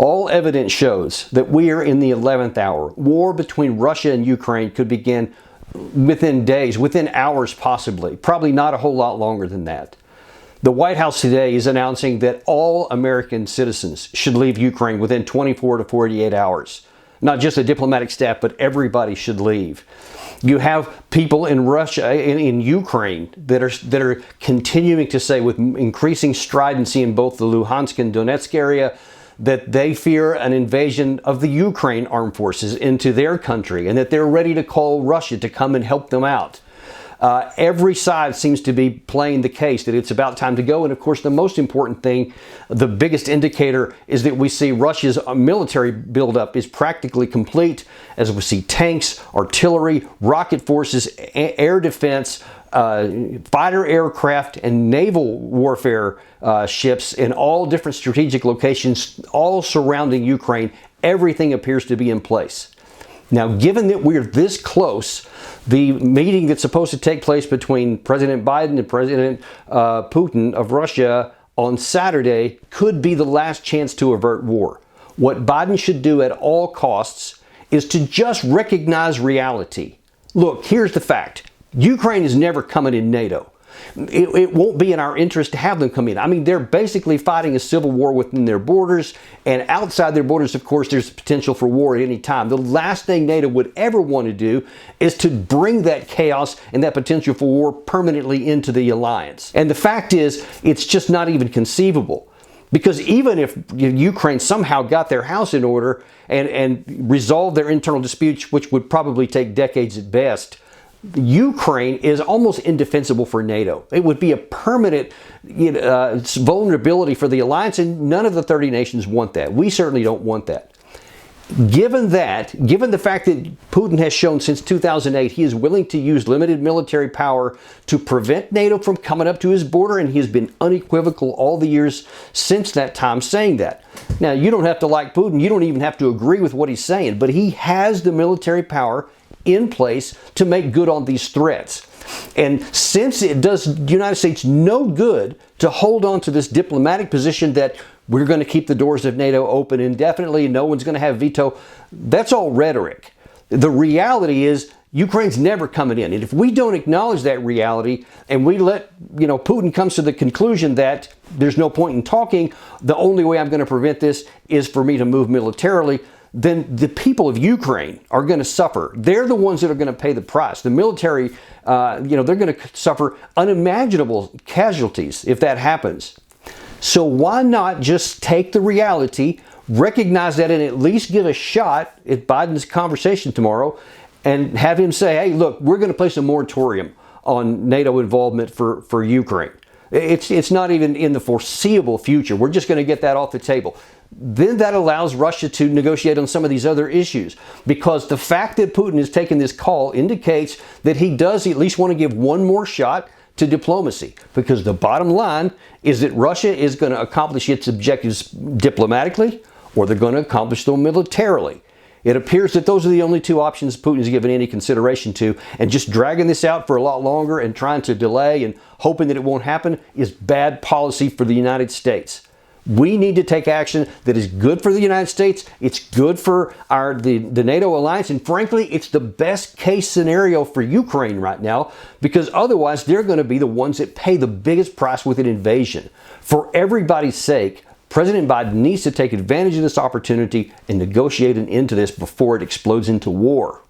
All evidence shows that we are in the 11th hour. War between Russia and Ukraine could begin within days, within hours possibly, probably not a whole lot longer than that. The White House today is announcing that all American citizens should leave Ukraine within 24 to 48 hours. Not just the diplomatic staff, but everybody should leave. You have people in Russia, in Ukraine, that are continuing to say with increasing stridency in both the Luhansk and Donetsk area that they fear an invasion of the Ukraine armed forces into their country and that they're ready to call Russia to come and help them out. Every side seems to be playing the case that it's about time to go. And of course, the most important thing, the biggest indicator, is that we see Russia's military buildup is practically complete, as we see tanks, artillery, rocket forces, air defense, fighter aircraft, and naval warfare ships in all different strategic locations, all surrounding Ukraine. Everything appears to be in place. Now, given that we're this close, the meeting that's supposed to take place between President Biden and President Putin of Russia on Saturday could be the last chance to avert war. What Biden should do at all costs is to just recognize reality. Look, here's the fact. Ukraine is never coming in NATO. It won't be in our interest to have them come in. I mean, they're basically fighting a civil war within their borders, and outside their borders, of course, there's potential for war at any time. The last thing NATO would ever want to do is to bring that chaos and that potential for war permanently into the alliance. And the fact is, it's just not even conceivable. Because even if Ukraine somehow got their house in order and resolved their internal disputes, which would probably take decades at best, Ukraine is almost indefensible for NATO. It would be a permanent vulnerability for the alliance, and none of the 30 nations want that. We certainly don't want that. Given the fact that Putin has shown since 2008 he is willing to use limited military power to prevent NATO from coming up to his border, and he has been unequivocal all the years since that time saying that. Now, you don't have to like Putin, you don't even have to agree with what he's saying, but he has the military power in place to make good on these threats. And since it does the United States no good to hold on to this diplomatic position that we're going to keep the doors of NATO open indefinitely, no one's going to have veto, that's all rhetoric. The reality is Ukraine's never coming in. And if we don't acknowledge that reality and we let, Putin comes to the conclusion that there's no point in talking, the only way I'm going to prevent this is for me to move militarily, then the people of Ukraine are going to suffer. They're the ones that are going to pay the price. The military, they're going to suffer unimaginable casualties if that happens. So why not just take the reality, recognize that, and at least give a shot at Biden's conversation tomorrow and have him say, hey, look, we're going to place a moratorium on NATO involvement for Ukraine. It's not even in the foreseeable future. We're just going to get that off the table. Then that allows Russia to negotiate on some of these other issues, because the fact that Putin has taken this call indicates that he does at least want to give one more shot to diplomacy, because the bottom line is that Russia is going to accomplish its objectives diplomatically, or they're going to accomplish them militarily. It appears that those are the only two options Putin's given any consideration to, and just dragging this out for a lot longer and trying to delay and hoping that it won't happen is bad policy for the United States. We need to take action that is good for the United States. It's good for the NATO alliance. And frankly, it's the best case scenario for Ukraine right now, because otherwise they're going to be the ones that pay the biggest price with an invasion. For everybody's sake, President Biden needs to take advantage of this opportunity and negotiate an end to this before it explodes into war.